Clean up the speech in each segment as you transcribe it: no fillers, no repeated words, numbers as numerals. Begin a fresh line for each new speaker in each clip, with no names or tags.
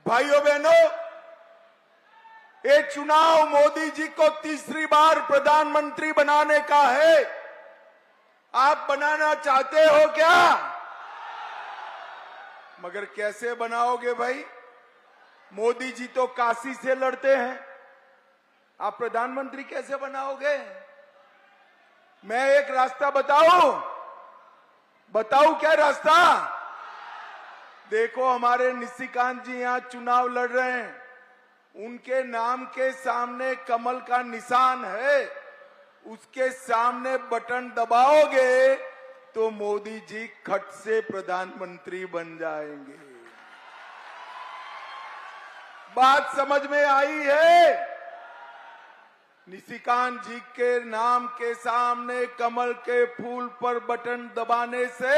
भाइयों बहनों, ये चुनाव मोदी जी को तीसरी बार प्रधानमंत्री बनाने का है। आप बनाना चाहते हो क्या? मगर कैसे बनाओगे भाई? मोदी जी तो काशी से लड़ते हैं, आप प्रधानमंत्री कैसे बनाओगे? मैं एक रास्ता बताऊं क्या रास्ता? देखो, हमारे निशिकांत जी यहां चुनाव लड़ रहे हैं, उनके नाम के सामने कमल का निशान है, उसके सामने बटन दबाओगे तो मोदी जी खट से प्रधानमंत्री बन जाएंगे। बात समझ में आई है? निशिकांत जी के नाम के सामने कमल के फूल पर बटन दबाने से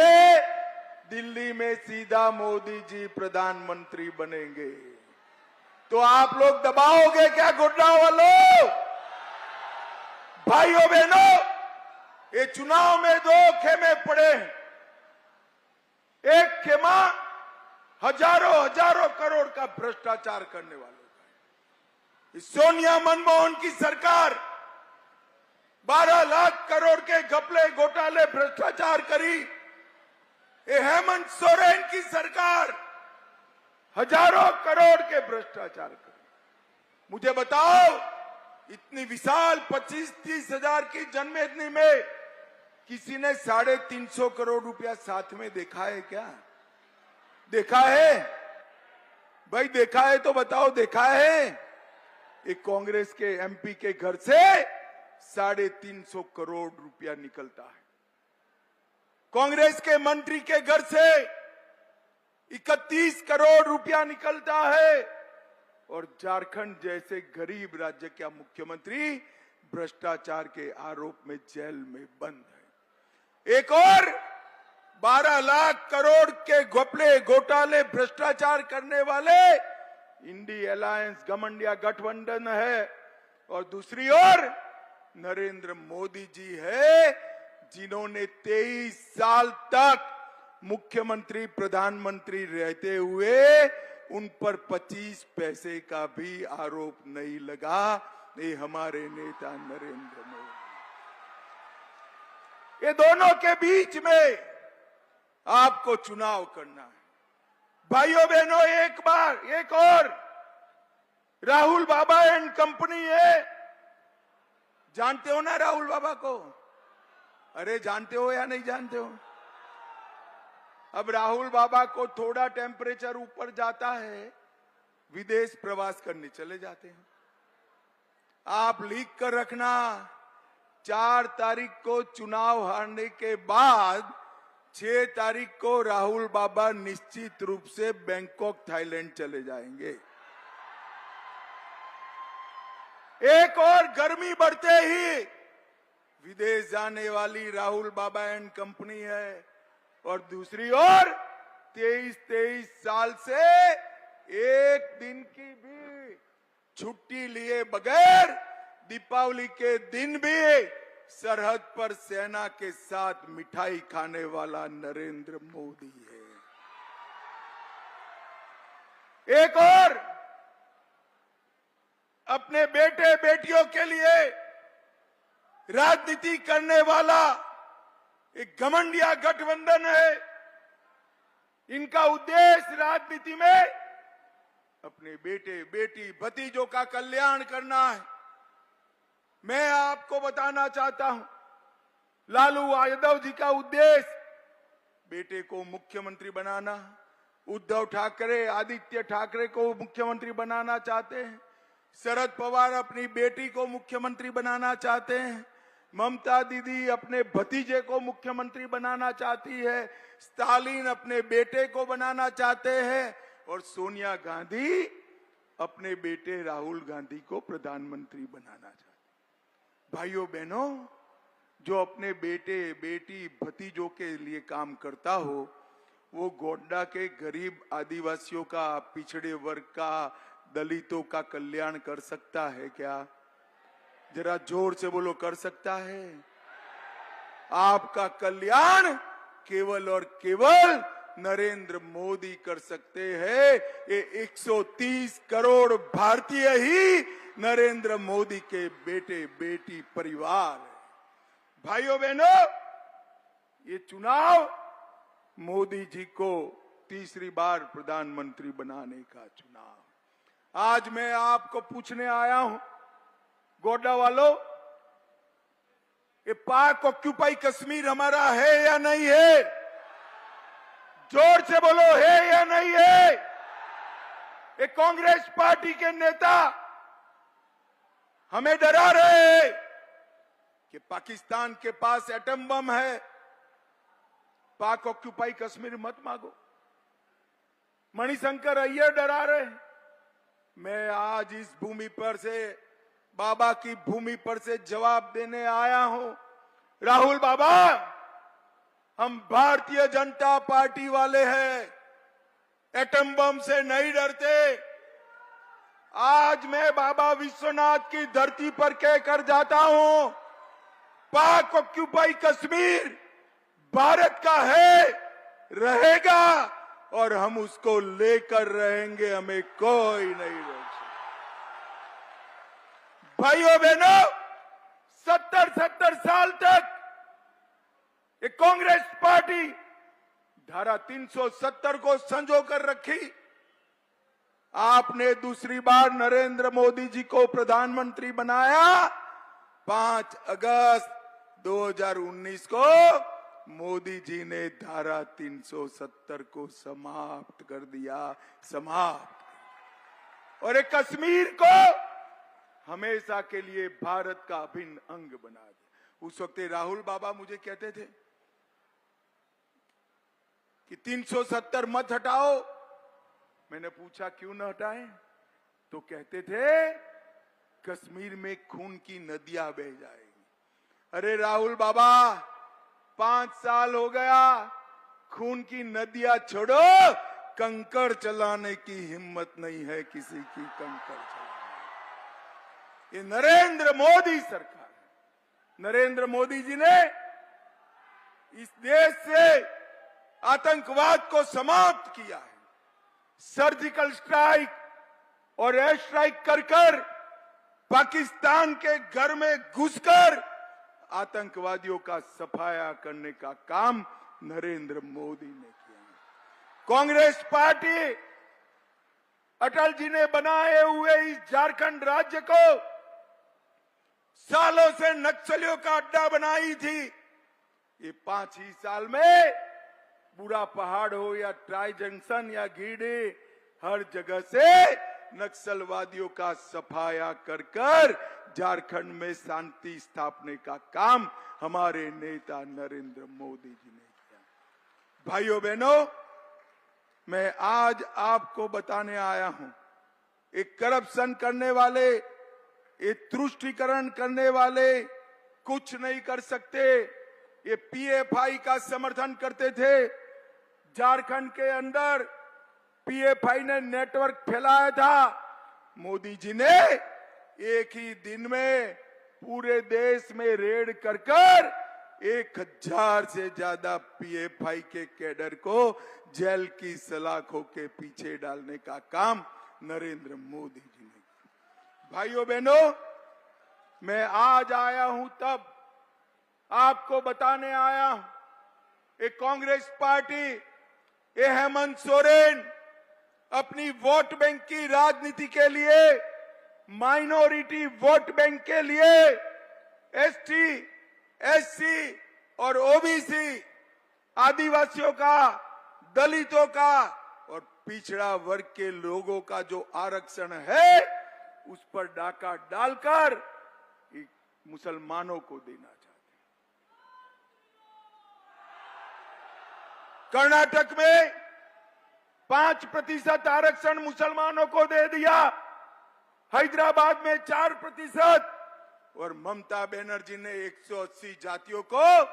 दिल्ली में सीधा मोदी जी प्रधानमंत्री बनेंगे। तो आप लोग दबाओगे क्या गुड्डा वालों? भाइयों बहनों, ये चुनाव में दो खेमे पड़े हैं। एक खेमा हजारों करोड़ का भ्रष्टाचार करने वालों का है। सोनिया मनमोहन की सरकार 12 लाख करोड़ के घपले घोटाले भ्रष्टाचार करी। ये हेमंत सोरेन की सरकार हजारों करोड़ के भ्रष्टाचार करी। मुझे बताओ, इतनी विशाल 25-30 हजार की जनमेदनी में किसी ने 350 करोड़ रुपया साथ में देखा है क्या? देखा है भाई? देखा है तो बताओ, देखा है? एक कांग्रेस के एमपी के घर से 350 करोड़ रुपया निकलता है। कांग्रेस के मंत्री के घर से 31 करोड़ रुपया निकलता है। और झारखंड जैसे गरीब राज्य का मुख्यमंत्री भ्रष्टाचार के आरोप में जेल में बंद है। एक और 12 लाख करोड़ के घपले घोटाले भ्रष्टाचार करने वाले इंडी अलायंस घमंडिया गठबंधन है। और दूसरी ओर नरेंद्र मोदी जी है, जिन्होंने 23 साल तक मुख्यमंत्री प्रधानमंत्री रहते हुए उन पर 25 पैसे का भी आरोप नहीं लगा। ये हमारे नेता नरेंद्र मोदी। ये दोनों के बीच में आपको चुनाव करना है। भाइयों बहनों, एक और राहुल बाबा एंड कंपनी है। जानते हो ना राहुल बाबा को? अरे जानते हो या नहीं जानते हो? अब राहुल बाबा को थोड़ा टेम्परेचर ऊपर जाता है, विदेश प्रवास करने चले जाते हैं। आप लिख कर रखना, 4 तारीख को चुनाव हारने के बाद 6 तारीख को राहुल बाबा निश्चित रूप से बैंकॉक थाईलैंड चले जाएंगे। एक और गर्मी बढ़ते ही विदेश जाने वाली राहुल बाबा एंड कंपनी है। और दूसरी ओर 23 साल से एक दिन की भी छुट्टी लिए बगैर दीपावली के दिन भी सरहद पर सेना के साथ मिठाई खाने वाला नरेंद्र मोदी है। एक और अपने बेटे बेटियों के लिए राजनीति करने वाला एक घमंडिया गठबंधन है। इनका उद्देश्य राजनीति में अपने बेटे बेटी भतीजों का कल्याण करना है। मैं आपको बताना चाहता हूं, लालू यादव जी का उद्देश्य बेटे को मुख्यमंत्री बनाना। उद्धव ठाकरे, आदित्य ठाकरे को मुख्यमंत्री बनाना चाहते हैं। शरद पवार अपनी बेटी को मुख्यमंत्री बनाना चाहते हैं। ममता दीदी अपने भतीजे को मुख्यमंत्री बनाना चाहती है। स्टालिन अपने बेटे को बनाना चाहते हैं। और सोनिया गांधी अपने बेटे राहुल गांधी को प्रधानमंत्री बनाना चाहते हैं। भाइयों बहनों, जो अपने बेटे बेटी भतीजों के लिए काम करता हो, वो गोड्डा के गरीब आदिवासियों का, पिछड़े वर्ग का, दलितों का कल्याण कर सकता है क्या? जरा जोर से बोलो, कर सकता है? आपका कल्याण केवल और केवल नरेंद्र मोदी कर सकते हैं। ये 130 करोड़ भारतीय ही नरेंद्र मोदी के बेटे बेटी परिवार है। भाइयों बहनों, ये चुनाव मोदी जी को तीसरी बार प्रधानमंत्री बनाने का चुनाव। आज मैं आपको पूछने आया हूं, गोड्डा वालों, ये पाक ऑक्यूपाई कश्मीर हमारा है या नहीं है? जोर से बोलो, है या नहीं है? ये कांग्रेस पार्टी के नेता हमें डरा रहे हैं कि पाकिस्तान के पास एटम बम है, पाक ऑक्यूपाई कश्मीर मत मांगो। मणिशंकर अय्यर डरा रहे हैं। मैं आज इस भूमि पर से, बाबा की भूमि पर से जवाब देने आया हूं। राहुल बाबा, हम भारतीय जनता पार्टी वाले हैं, एटम बम से नहीं डरते। आज मैं बाबा विश्वनाथ की धरती पर कहकर जाता हूं, पाक ऑक्यूपाई कश्मीर भारत का है, रहेगा और हम उसको लेकर रहेंगे, हमें कोई नहीं रोक सकता। भाइयों बहनों, 70 साल तक ये कांग्रेस पार्टी धारा 370 को संजो कर रखी। आपने दूसरी बार नरेंद्र मोदी जी को प्रधानमंत्री बनाया। 5 अगस्त 2019 को मोदी जी ने धारा 370 को समाप्त कर दिया, समाप्त। और एक कश्मीर को हमेशा के लिए भारत का अभिन्न अंग बना दिया। उस वक्त राहुल बाबा मुझे कहते थे कि 370 मत हटाओ। मैंने पूछा क्यों न हटाएं? तो कहते थे कश्मीर में खून की नदियां बह जाएंगी। अरे राहुल बाबा, 5 साल हो गया, खून की नदियां छोड़ो, कंकड़ चलाने की हिम्मत नहीं है किसी की, कंकड़ चलाने। ये नरेंद्र मोदी सरकार है। नरेंद्र मोदी जी ने इस देश से आतंकवाद को समाप्त किया है। सर्जिकल स्ट्राइक और एयर स्ट्राइक कर पाकिस्तान के घर में घुसकर आतंकवादियों का सफाया करने का काम नरेंद्र मोदी ने किया। कांग्रेस पार्टी अटल जी ने बनाए हुए इस झारखंड राज्य को सालों से नक्सलियों का अड्डा बनाई थी। ये 5 ही साल में बुरा पहाड़ हो या ट्राई जंक्शन या गीडे, हर जगह से नक्सलवादियों का सफाया कर झारखंड में शांति स्थापने का काम हमारे नेता नरेंद्र मोदी जी ने किया। भाइयों बहनों, मैं आज आपको बताने आया हूं, एक करप्शन करने वाले, एक तुष्टीकरण करने वाले कुछ नहीं कर सकते। ये पीएफआई का समर्थन करते थे। झारखंड के अंदर पीएफआई ने नेटवर्क फैलाया था। मोदी जी ने एक ही दिन में पूरे देश में रेड कर 1000 से ज्यादा पीएफआई के कैडर को जेल की सलाखों के पीछे डालने का काम नरेंद्र मोदी जी ने किया। भाइयों बहनों, मैं आज आया हूं तब आपको बताने आया हूं, एक कांग्रेस पार्टी, ये हेमंत सोरेन अपनी वोट बैंक की राजनीति के लिए, माइनॉरिटी वोट बैंक के लिए एसटी, एससी और ओबीसी, आदिवासियों का, दलितों का और पिछड़ा वर्ग के लोगों का जो आरक्षण है उस पर डाका डालकर मुसलमानों को देना चाहते हैं। कर्नाटक में 5% आरक्षण मुसलमानों को दे दिया, हैदराबाद में 4% और ममता बनर्जी ने 180 जातियों को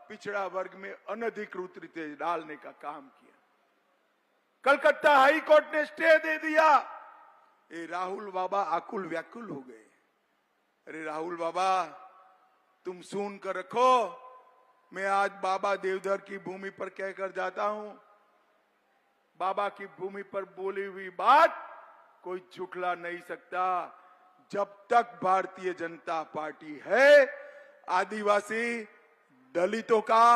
पिछड़ा वर्ग में अनधिकृत रीते डालने का काम किया। कलकत्ता हाई कोर्ट ने स्टे दे दिया। ये राहुल बाबा आकुल व्याकुल हो गए। अरे राहुल बाबा, तुम सुन कर रखो, मैं आज बाबा देवधर की भूमि पर कहकर जाता हूं, बाबा की भूमि पर बोली हुई बात कोई झुठला नहीं सकता। जब तक भारतीय जनता पार्टी है, आदिवासी, दलितों का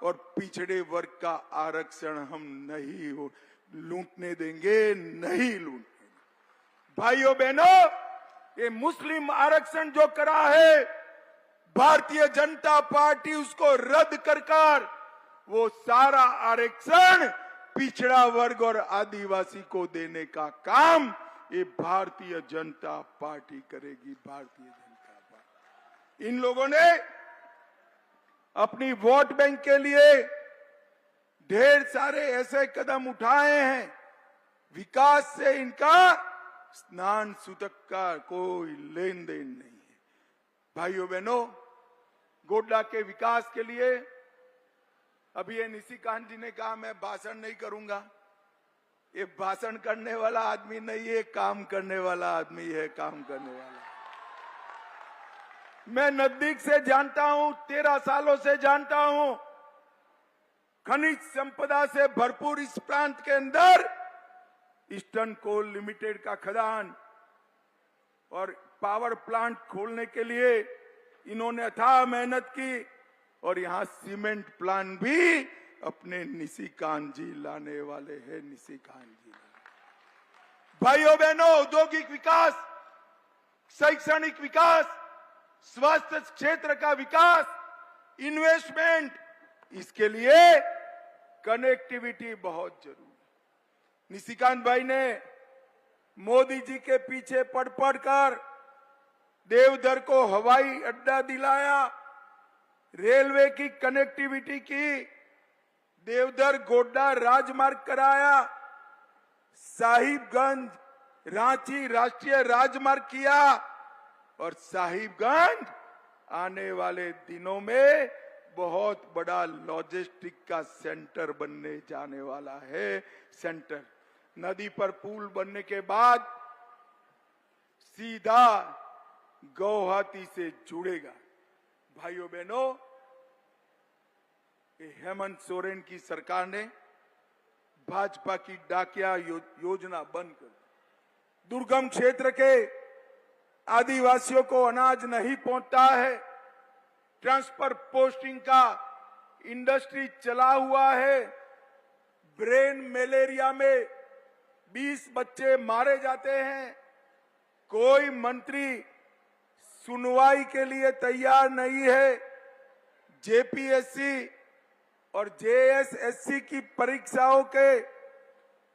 और पिछड़े वर्ग का आरक्षण हम नहीं लूटने देंगे, नहीं लूटने देंगे। भाइयों बहनों, ये मुस्लिम आरक्षण जो करा है, भारतीय जनता पार्टी उसको रद्द कर वो सारा आरक्षण पिछड़ा वर्ग और आदिवासी को देने का काम ये भारतीय जनता पार्टी करेगी। भारतीय जनता पार्टी, इन लोगों ने अपनी वोट बैंक के लिए ढेर सारे ऐसे कदम उठाए हैं, विकास से इनका स्नान सूतक का कोई लेन देन नहीं है। भाइयों बहनों, गोड्डा के विकास के लिए अभी ये निशिकांत जी ने कहा मैं भाषण नहीं करूंगा। ये भाषण करने वाला आदमी नहीं है, काम करने वाला आदमी है, काम करने वाला। मैं नजदीक से जानता हूं, 13 सालों से जानता हूं। खनिज संपदा से भरपूर इस प्रांत के अंदर ईस्टर्न कोल लिमिटेड का खदान और पावर प्लांट खोलने के लिए इन्होंने अथाह मेहनत की और यहां सीमेंट प्लांट भी अपने निशिकांत जी लाने वाले हैं। निशिकांत जी भाइयों बहनों, औद्योगिक विकास, शैक्षणिक विकास, स्वास्थ्य क्षेत्र का विकास, इन्वेस्टमेंट, इसके लिए कनेक्टिविटी बहुत जरूरी। निशिकांत भाई ने मोदी जी के पीछे पड़ कर देवधर को हवाई अड्डा दिलाया, रेलवे की कनेक्टिविटी की, देवधर गोड्डा राजमार्ग कराया, साहिबगंज रांची राष्ट्रीय राजमार्ग किया और साहिबगंज आने वाले दिनों में बहुत बड़ा लॉजिस्टिक का सेंटर बनने जाने वाला है। सेंटर नदी पर पुल बनने के बाद सीधा गुवाहाटी से जुड़ेगा। भाइयों बहनों, हेमंत सोरेन की सरकार ने भाजपा की डाकिया योजना बंद कर दी। दुर्गम क्षेत्र के आदिवासियों को अनाज नहीं पहुंचता है, ट्रांसफर पोस्टिंग का इंडस्ट्री चला हुआ है, ब्रेन मलेरिया में 20 बच्चे मारे जाते हैं, कोई मंत्री सुनवाई के लिए तैयार नहीं है। जेपीएससी और जेएसएससी की परीक्षाओं के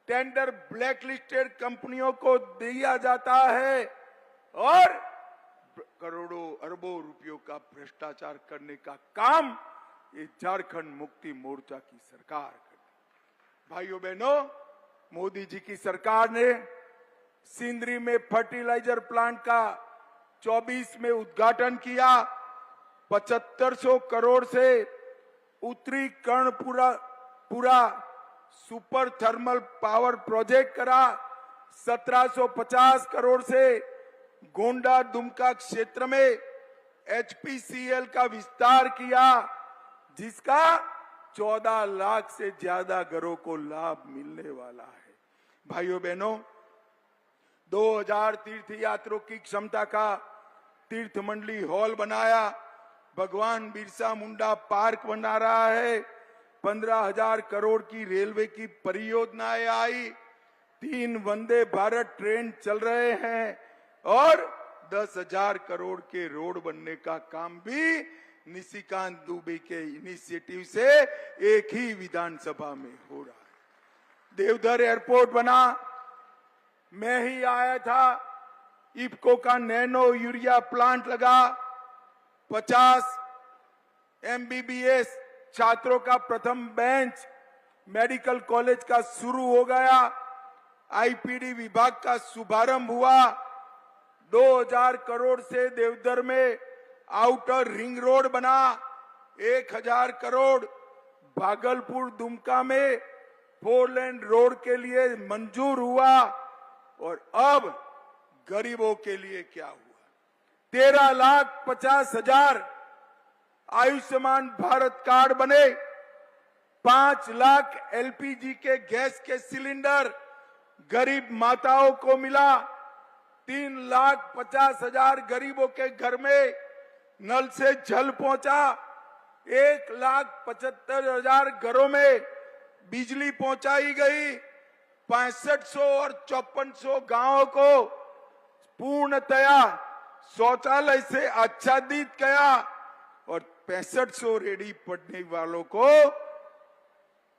टेंडर ब्लैकलिस्टेड कंपनियों को दिया जाता है और करोड़ों अरबों रुपयों का भ्रष्टाचार करने का काम ये झारखंड मुक्ति मोर्चा की सरकार करती। भाइयों बहनों, मोदी जी की सरकार ने सिंदरी में फर्टिलाइजर प्लांट का 24 में उद्घाटन किया। 7500 करोड़ से उत्तरी Karanpura super thermal power project करा। 1750 करोड़ से गोंडा दुमका क्षेत्र में एचपीसीएल का विस्तार किया, जिसका 14 लाख से ज्यादा घरों को लाभ मिलने वाला है। भाइयों बहनों, 2000 तीर्थ यात्रियों की क्षमता का तीर्थ मंडली हॉल बनाया, भगवान बिरसा मुंडा पार्क बना रहा है, 15,000 करोड़ की रेलवे की परियोजनाएं आई, 3 वंदे भारत ट्रेन चल रहे हैं और 10,000 करोड़ के रोड बनने का काम भी निशिकांत दुबे के इनिशिएटिव से एक ही विधानसभा में हो रहा है। देवधर एयरपोर्ट बना, मैं ही आया था, इफ्को का नैनो यूरिया प्लांट लगा, 50 एमबीबीएस छात्रों का प्रथम बेंच मेडिकल कॉलेज का शुरू हो गया, आईपीडी विभाग का शुभारंभ हुआ, 2000 करोड़ से देवधर में आउटर रिंग रोड बना, 1000 करोड़ भागलपुर दुमका में 4 लेन रोड के लिए मंजूर हुआ और अब गरीबों के लिए क्या हुआ, 13,50,000 आयुष्मान भारत कार्ड बने, 5 लाख एलपीजी के गैस के सिलेंडर गरीब माताओं को मिला। 3,50,000 गरीबों के घर में नल से जल पहुंचा। 1,75,000 घरों में बिजली पहुंचाई गई। 6500 और 5400 गांवों को पूर्णतया शौचालय से आच्छादित किया और 6500 रेडी पड़ने वालों को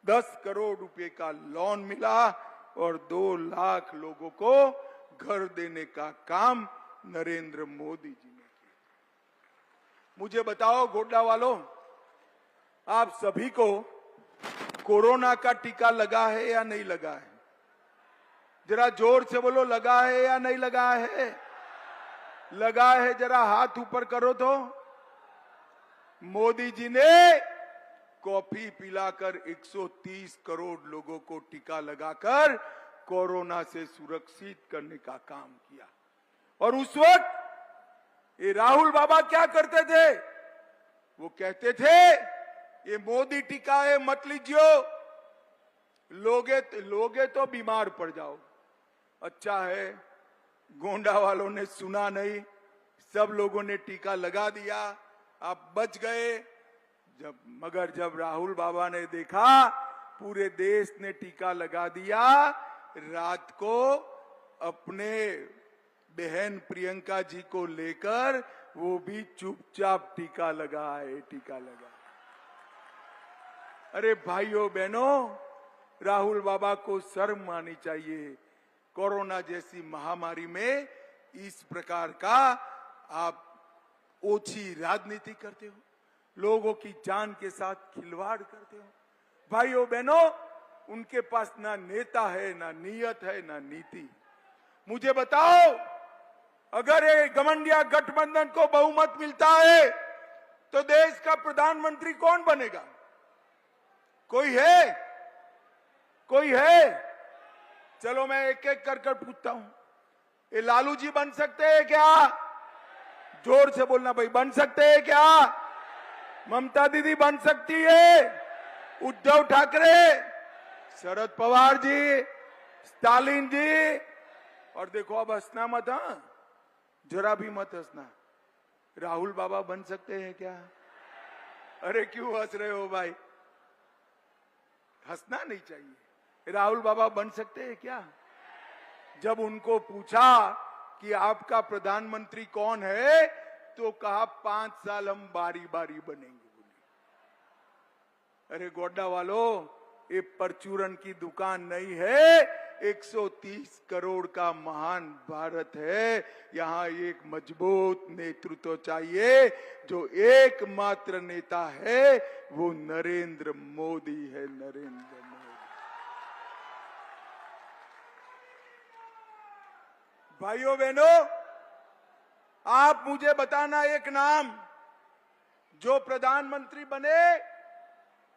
10 करोड़ रुपए का लोन मिला और 2 लाख लोगों को घर देने का काम नरेंद्र मोदी जी ने किया। मुझे बताओ गोड्डा वालों, आप सभी को कोरोना का टीका लगा है या नहीं लगा है? जरा जोर से बोलो, लगा है या नहीं लगा है? लगा है, जरा हाथ ऊपर करो तो। मोदी जी ने कॉफी पिलाकर 130 करोड़ लोगों को टीका लगाकर कोरोना से सुरक्षित करने का काम किया। और उस वक्त ये राहुल बाबा क्या करते थे? वो कहते थे ये मोदी टीका है, मत लीजियो, लोगे तो बीमार पड़ जाओ। अच्छा है, गोंडा वालों ने सुना नहीं, सब लोगों ने टीका लगा दिया, आप बच गए। मगर जब राहुल बाबा ने देखा पूरे देश ने टीका लगा दिया, रात को अपने बहन प्रियंका जी को लेकर वो भी चुपचाप टीका लगाए। अरे भाइयों बहनों, राहुल बाबा को शर्म आनी चाहिए। कोरोना जैसी महामारी में इस प्रकार का आप ओछी राजनीति करते हो, लोगों की जान के साथ खिलवाड़ करते हो। भाइयों बहनों, उनके पास ना नेता है, ना नीयत है, ना नीति। मुझे बताओ, अगर ये गठबंधन गठबंधन को बहुमत मिलता है तो देश का प्रधानमंत्री कौन बनेगा? कोई है? कोई है? चलो मैं एक एक कर पूछता हूं। ये लालू जी बन सकते हैं क्या? जोर से बोलना भाई, बन सकते हैं क्या? ममता दीदी बन सकती है? उद्धव ठाकरे, शरद पवार जी, स्टालिन जी। और देखो अब हंसना मत, हाँ, जरा भी मत हंसना। राहुल बाबा बन सकते हैं क्या? अरे क्यों हंस रहे हो भाई? हंसना नहीं चाहिए। राहुल बाबा बन सकते हैं क्या? जब उनको पूछा कि आपका प्रधानमंत्री कौन है, तो कहा 5 साल हम बारी बारी बनेंगे। अरे गोड्डा वालों, ये परचूरन की दुकान नहीं है, 130 करोड़ का महान भारत है। यहाँ एक मजबूत नेतृत्व चाहिए। जो एकमात्र नेता है वो नरेंद्र मोदी है, नरेंद्र मोदी। भाइयों बहनों, आप मुझे बताना एक नाम जो प्रधानमंत्री बने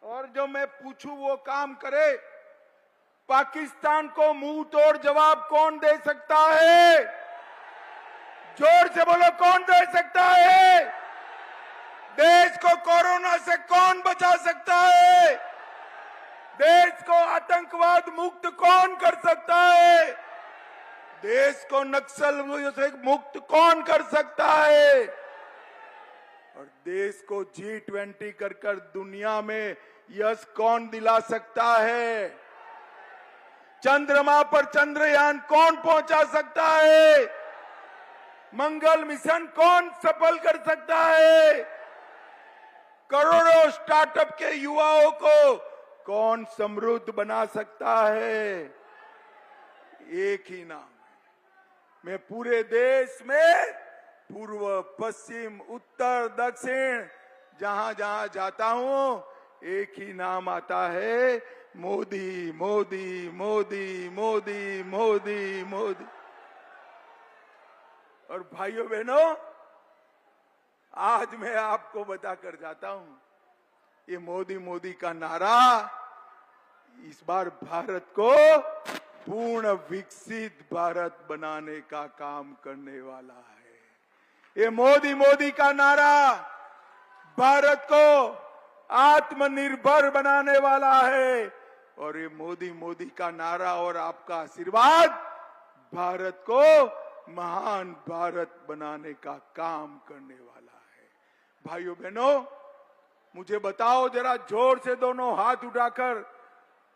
और जो मैं पूछूं वो काम करे। पाकिस्तान को मुंह तोड़ जवाब कौन दे सकता है? जोर से बोलो, कौन दे सकता है? देश को कोरोना से कौन बचा सकता है? देश को आतंकवाद मुक्त कौन कर सकता है? देश को नक्सल से मुक्त कौन कर सकता है? और देश को G20 कर दुनिया में यश कौन दिला सकता है? चंद्रमा पर चंद्रयान कौन पहुंचा सकता है? मंगल मिशन कौन सफल कर सकता है? करोड़ों स्टार्टअप के युवाओं को कौन समृद्ध बना सकता है? एक ही नाम है। मैं पूरे देश में पूर्व, पश्चिम, उत्तर, दक्षिण जहां जहां जाता हूं, एक ही नाम आता है, मोदी मोदी मोदी मोदी मोदी मोदी। और भाइयों बहनों, आज मैं आपको बताकर जाता हूं, ये मोदी मोदी का नारा इस बार भारत को पूर्ण विकसित भारत बनाने का काम करने वाला है। ये मोदी मोदी का नारा भारत को आत्मनिर्भर बनाने वाला है। और ये मोदी मोदी का नारा और आपका आशीर्वाद भारत को महान भारत बनाने का काम करने वाला है। भाइयों बहनों, मुझे बताओ जरा जोर से दोनों हाथ उठाकर,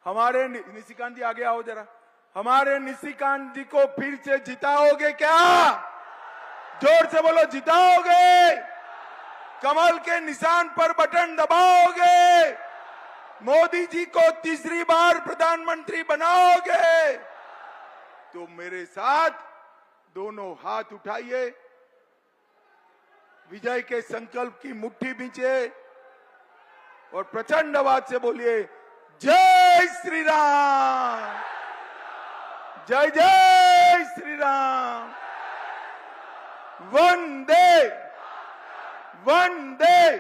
हमारे निशिकांत जी आगे आओ जरा, हमारे निशिकांत जी को फिर से जिताओगे क्या? जोर से बोलो, जिताओगे? कमल के निशान पर बटन दबाओगे? मोदी जी को तीसरी बार प्रधानमंत्री बनाओगे? तो मेरे साथ दोनों हाथ उठाइए, विजय के संकल्प की मुट्ठी बींचे और प्रचंड आवाज से बोलिए, जय श्री राम, जय जय श्री राम, वंदे वंदे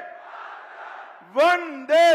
वंदे।